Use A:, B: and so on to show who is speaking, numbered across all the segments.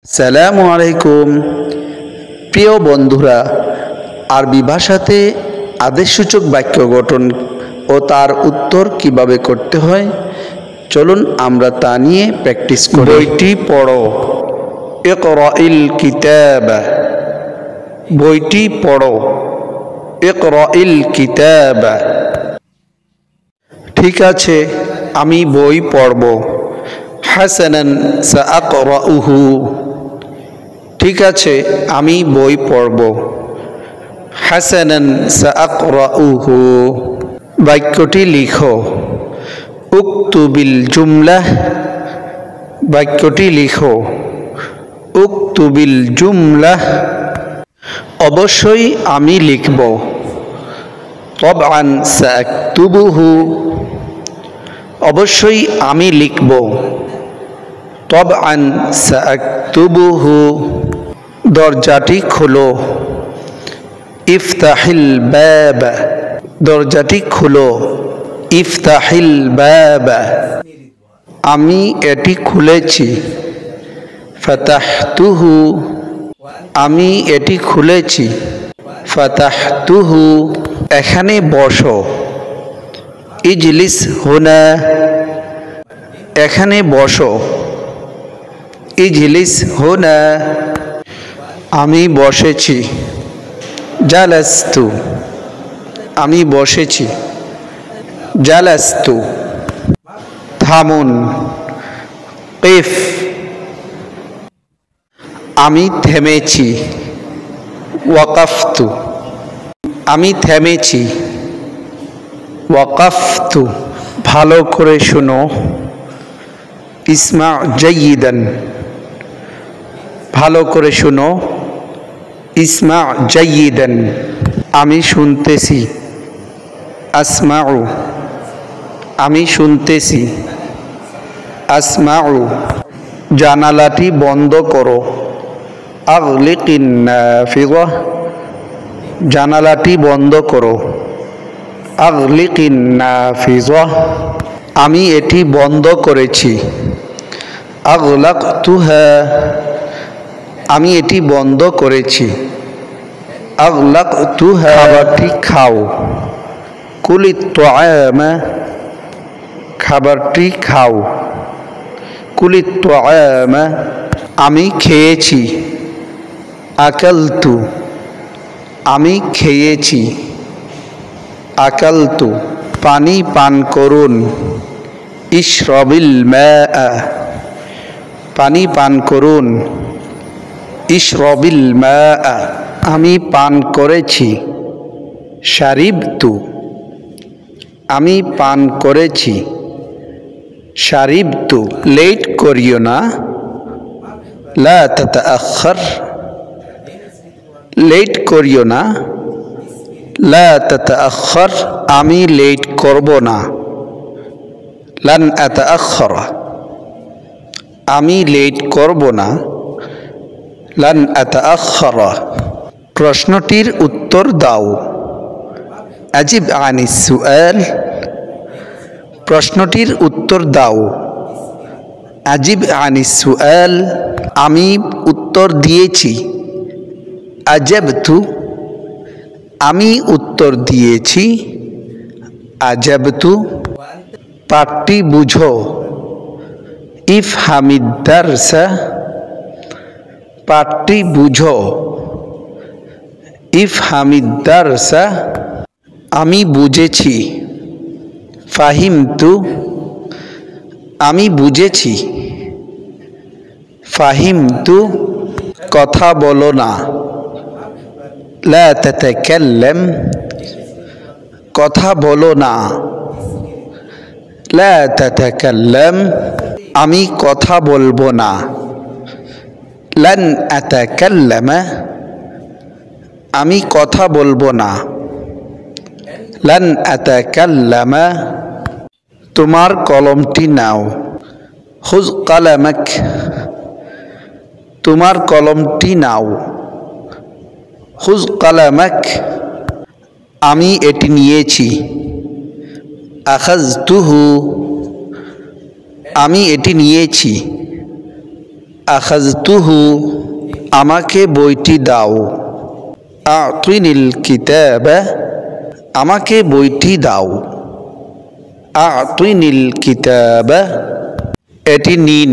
A: আসসালামু আলাইকুম প্রিয় বন্ধুরা, আরবি ভাষাতে আদেশসূচক বাক্য গঠন ও তার উত্তর কিভাবে করতে হয় চলুন আমরা তা নিয়ে প্র্যাকটিস করি। বইটি পড়ো, ইকরাইল কিতাব। বইটি পড়ো, ইকরাইল কিতাব। ঠিক আছে, আমি বই পড়ব। হাসানান সাআকরাউহু। ঠিক আছে, আমি বই পড়ব। হাসানান সাআকরাউহু। বাক্যটি লিখো। উকতুবিল জুমলাহ। বাক্যটি লিখো। উকতুবিল জুমলাহ। অবশ্যই আমি লিখব। তাবআন সাআকতুবুহু। অবশ্যই আমি লিখব। তাবআন সাআকতুবুহু। দরজাটি খোলো। ইফতাহিল বাব। দরজাটি খোলো। ইফতাহিল বাব। আমি এটি খুলেছি। ফাতাহতুহু। আমি এটি খুলেছি। ফাতাহতুহু। এখানে বসো। ইজলিস হুনা। এখানে বসো। ইজলিস হুনা। আমি বসেছি। জালাস্তু। আমি বসেছি। জালাস্তু। থামুন। কিফ। আমি থেমেছি। ওয়াকাফতু। আমি থেমেছি। ওয়াকাফতু। ভালো করে শোনো। ইসমা জাইয়িদান। ভালো করে শোনো। ইসমা জাইয়িদান। আমি শুনতেছি। আসমাউ। আমি শুনতেছি। আসমাউ। জানালাটি বন্ধ করো। আগলিকিন নাফিযা। জানালাটি বন্ধ করো। আগলিকিন নাফিযা। আমি এটি বন্ধ করেছি। আগলাকতুহা। আমি এটি বন্ধ করেছি। আগলাকতুহা। খাবারটি খাও। কুলিত তাআমা। খাবারটি খাও। কুলিত তাআমা। আমি খেয়েছি। আকালতু। আমি খেয়েছি। আকালতু। পানি পান করুন। ইশরাবিল মাআ। পানি পান করুন। ইশরাবিল মাআ। আমি পান করেছি। শারিবতু। আমি পান করেছি। শারিবতু। লেট করিও না। লা তাতাআখার। লেট করিও না। লা তাতাআখার। আমি লেট করব না। লান আতাআখারা। আমি লেট করব না। লান আতাআখারা। প্রশ্নটির উত্তর দাও। আজিব আনিস সুআল। প্রশ্নটির উত্তর দাও। আজিব আনিস সুআল। আমি উত্তর দিয়েছি। আজাবতু। আমি উত্তর দিয়েছি। আজাবতু। পাঠটি বুঝো। ইফহামিদ দারসা। পাঠটি বুঝো। ইফহামিদ দারসা। আমি বুঝেছি। ফাহিমতু। আমি বুঝেছি। ফাহিমতু। কথা বলো না। লা তাতাকাল্লাম। কথা বলো না। লা তাতাকাল্লাম। আমি কথা বলবো না। লান আতাকাল্লামা। আমি কথা বলবো না। লান আতাকাল্লামা। তোমার কলমটি নাও। খুয কালামাক। তোমার কলমটি নাও। খুয কালামাক। আমি এটি নিয়েছি। আখাযতুহু। আমি এটি নিয়েছি। আখাযতুহু আমাকে বইটি দাও। আ'তিনিল কিতাবা আমাকে বইটি দাও। আ'তিনিল কিতাবা এটি নিন।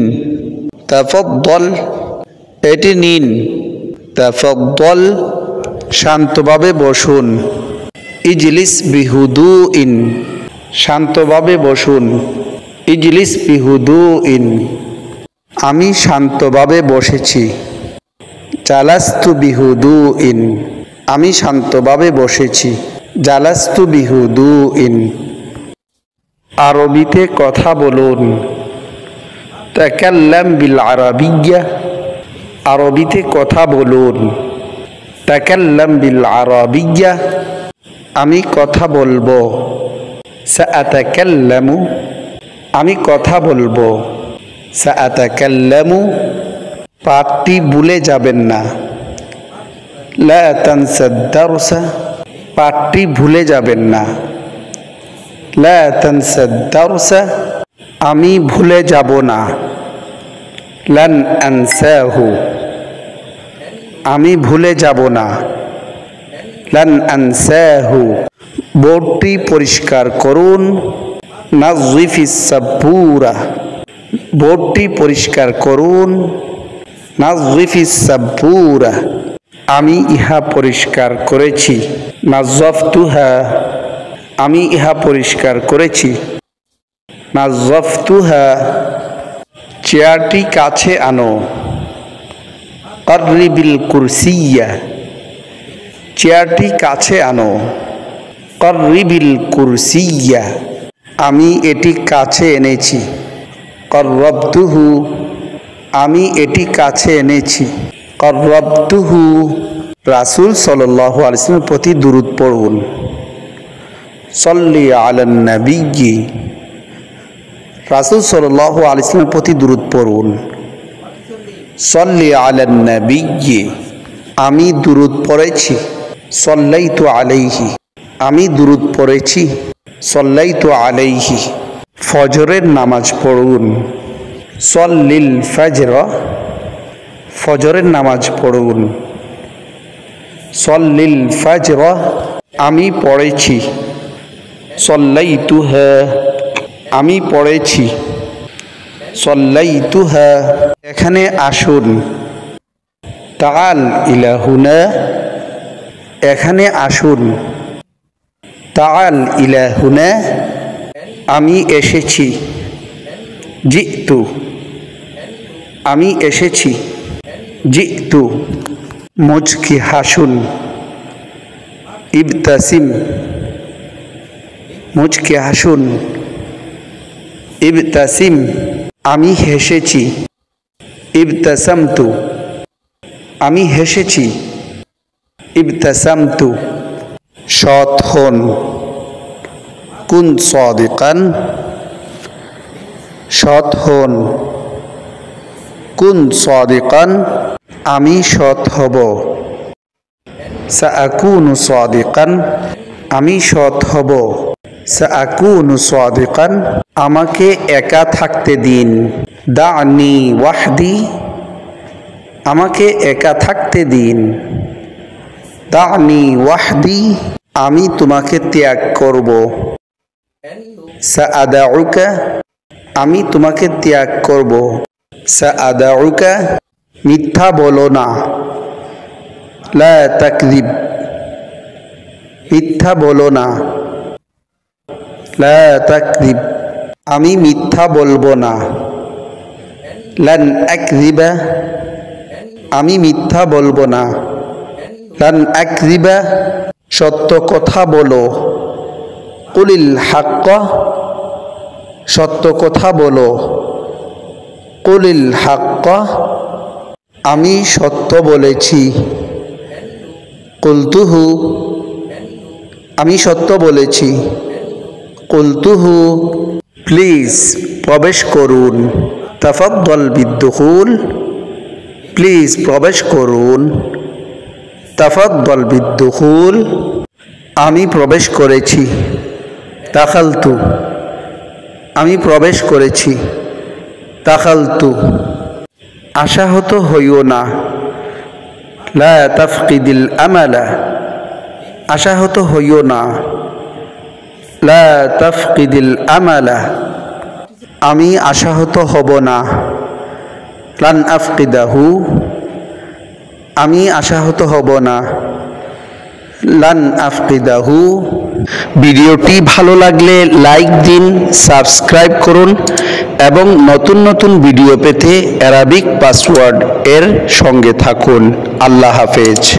A: তাফাদ্দাল এটি নিন। তাফাদ্দাল শান্তভাবে বসুন। ইজলিস বিহুদুইন শান্তভাবে বসুন। ইজলিস বিহুদুইন আমি শান্তভাবে বসেছি। জালাস্তু বিহুদুইন আমি শান্তভাবে বসেছি। জালাস্তু বিহুদুইন আরবিতে কথা বলুন। তাকাল্লাম বিল আরাবিয়্যা আরবিতে কথা বলুন। তাকাল্লাম বিল আরাবিয়্যা আমি কথা বলবো। সাআতাকাল্লামু আমি কথা বলবো। সাআতাকাল্লামু পাঠটি ভুলে যাবেন না। লা তানসাদ দারসা পাঠটি ভুলে যাবেন না। লা তানসাদ দারসা আমি ভুলে যাব না। লান আনসাহু আমি ভুলে যাব না। লান আনসাহু বোর্ডটি পরিষ্কার করুন। নাযিফিস সাব্বুরা বোর্ডটি পরিষ্কার করুন। নাযিফিস সাব্বুরা আমি ইহা পরিষ্কার করেছি। নাযফতুহা আমি ইহা পরিষ্কার করেছি। নাযফতুহা চেয়ারটি কাছে আনো। করিবিল কুরসিয়্যা চেয়ারটি কাছে আনো। করিবিল কুরসিয়্যা আমি এটি কাছে এনেছি। কররবতুহু আমি এটি কাছে এনেছি। কররবতুহু রাসূল সাল্লাল্লাহু আলাইহি ওয়াসাল্লামের প্রতি দুরূদ পড়ুন। সল্লি আলান নবিয়্যি রাসূল সাল্লাল্লাহু আলাইহি ওয়াসাল্লামের প্রতি দুরূদ পড়ুন। সল্লি আলান নবিয়্যি আমি দুরূদ পড়েছি। সল্লাইতু আলাইহি আমি দুরূদ পড়েছি। সল্লাইতু আলাইহি ফজরের নামাজ পড়ুন। সল্লিল ফাজর ফজরের নামাজ পড়ুন। সল্লিল ফাজর আমি পড়েছি। সল্লাইতুহা আমি পড়েছি। সল্লাইতুহা এখানে আসুন। তাআল ইলা হুনা এখানে আসুন। তাআল ইলা হুনা আমি এসেছি। জিতু আমি এসেছি। জিতু মুচকি হাসুন। ইবতাসিম মুচকি হাসুন। ইবতাসিম আমি হেসেছি। ইবতাসামতু আমি হেসেছি। ইবতাসামতু সৎ হন। কুন সাদিকান সৎ হন। কুন সাদিকান আমি সৎ হব। সাআকুনু সাদিকান আমি সৎ হব। সাআকুনু সাদিকান আমাকে একা থাকতে দিন। দা'নি ওয়াহদি আমাকে একা থাকতে দিন। দা'নি ওয়াহদি আমি তোমাকে ত্যাগ করব। সাআদাউকা আমি তোমাকে ত্যাগ করব। সাআদাউকা মিথ্যা বলো না। লা তাকযিব মিথ্যা বলো না। লা তাকযিব আমি মিথ্যা বলবো না। লান আকযিবা আমি মিথ্যা বলবো না। লান আকযিবা সত্য কথা বলো। কুলিল হাক্ক সত্য কথা বলো। কুলিল হাক্ক আমি সত্য বলেছি। কুলতুহু আমি সত্য বলেছি। কুলতুহু প্লিজ প্রবেশ করুন। তাফাদ্দাল বিদ্দুখুল প্লিজ প্রবেশ করুন। তাফাদ্দাল বিদ্দুখুল আমি প্রবেশ করেছি। দাখালতু আমি প্রবেশ করেছি। দাখালতু আশাহত হইও না, লা তাফকিদিল আমালা, আশাহত হইও না, লা তাফকিদিল আমালা, আমি আশাহত হব না, লান আফকিদাহু, আমি আশাহত হব না, লান আফকিদাহু। ভিডিওটি ভালো লাগলে লাইক দিন, সাবস্ক্রাইব করুন এবং নতুন নতুন ভিডিও পেতে অ্যারাবিক পাসওয়ার্ড এর সঙ্গে থাকুন। আল্লাহ হাফেজ।